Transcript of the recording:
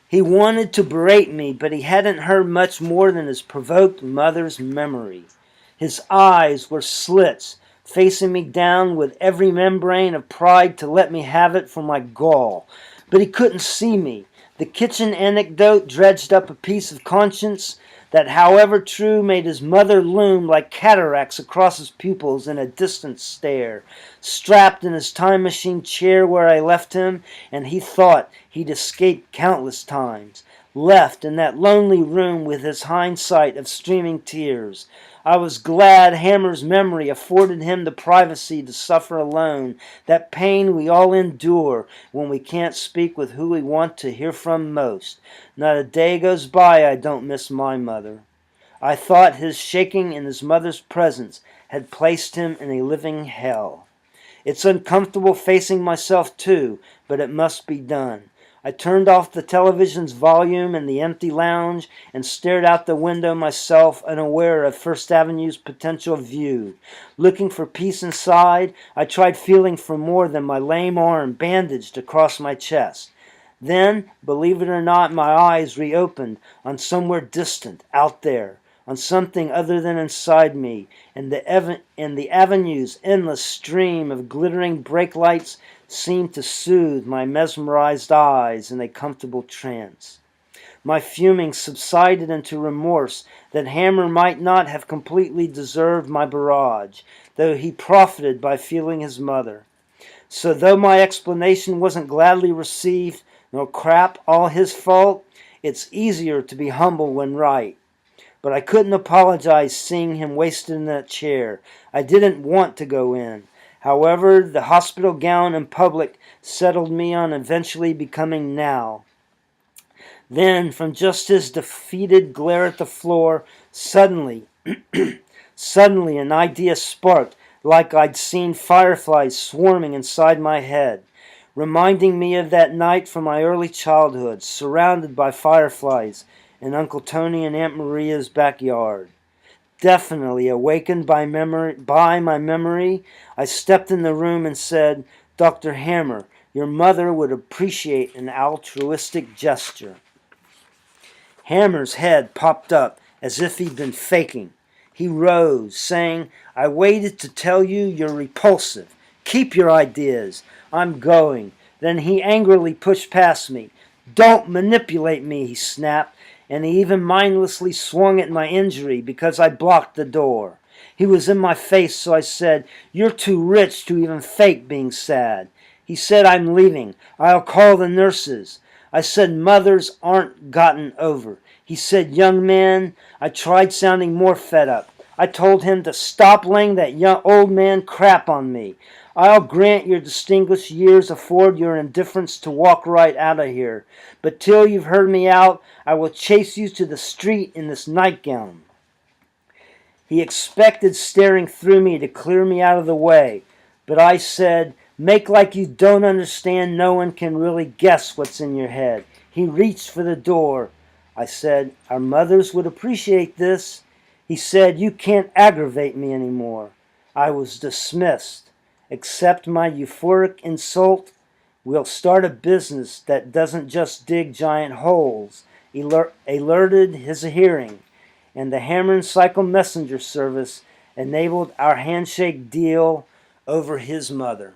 He wanted to berate me, but he hadn't heard much more than his provoked mother's memory. His eyes were slits, facing me down with every membrane of pride to let me have it for my gall. But he couldn't see me. The kitchen anecdote dredged up a piece of conscience that, however true, made his mother loom like cataracts across his pupils in a distant stare, strapped in his time machine chair where I left him, and he thought he'd escaped countless times, left in that lonely room with his hindsight of streaming tears. I was glad Hammer's memory afforded him the privacy to suffer alone, that pain we all endure when we can't speak with who we want to hear from most. Not a day goes by I don't miss my mother. I thought his shaking in his mother's presence had placed him in a living hell. It's uncomfortable facing myself too, but it must be done. I turned off the television's volume in the empty lounge and stared out the window myself, unaware of First Avenue's potential view. Looking for peace inside, I tried feeling for more than my lame arm bandaged across my chest. Then, believe it or not, my eyes reopened on somewhere distant, out there, on something other than inside me, and the avenue's endless stream of glittering brake lights seemed to soothe my mesmerized eyes in a comfortable trance. My fuming subsided into remorse that Hammer might not have completely deserved my barrage, though he profited by feeling his mother. So though my explanation wasn't gladly received, nor crap all his fault, it's easier to be humble when right. But I couldn't apologize seeing him wasted in that chair. I didn't want to go in. However, the hospital gown in public settled me on eventually becoming Now. Then, from just his defeated glare at the floor, suddenly an idea sparked, like I'd seen fireflies swarming inside my head, reminding me of that night from my early childhood, surrounded by fireflies in Uncle Tony and Aunt Maria's backyard. Definitely awakened by my memory, I stepped in the room and said, "Dr. Hammer, your mother would appreciate an altruistic gesture." Hammer's head popped up as if he'd been faking. He rose, saying, "I waited to tell you you're repulsive. Keep your ideas. I'm going." Then he angrily pushed past me. "Don't manipulate me," he snapped, and he even mindlessly swung at my injury because I blocked the door. He was in my face, so I said, "You're too rich to even fake being sad." He said, "I'm leaving. I'll call the nurses." I said, "Mothers aren't gotten over." He said, "Young man," I tried sounding more fed up. I told him to stop laying that young old man crap on me. "I'll grant your distinguished years afford your indifference to walk right out of here. But till you've heard me out, I will chase you to the street in this nightgown." He expected staring through me to clear me out of the way, but I said, "Make like you don't understand. No one can really guess what's in your head." He reached for the door. I said, "Our mothers would appreciate this." He said, "You can't aggravate me anymore." I was dismissed. Accept my euphoric insult. We'll start a business that doesn't just dig giant holes, alerted his hearing, and the Hammer & Cycle messenger service enabled our handshake deal over his mother.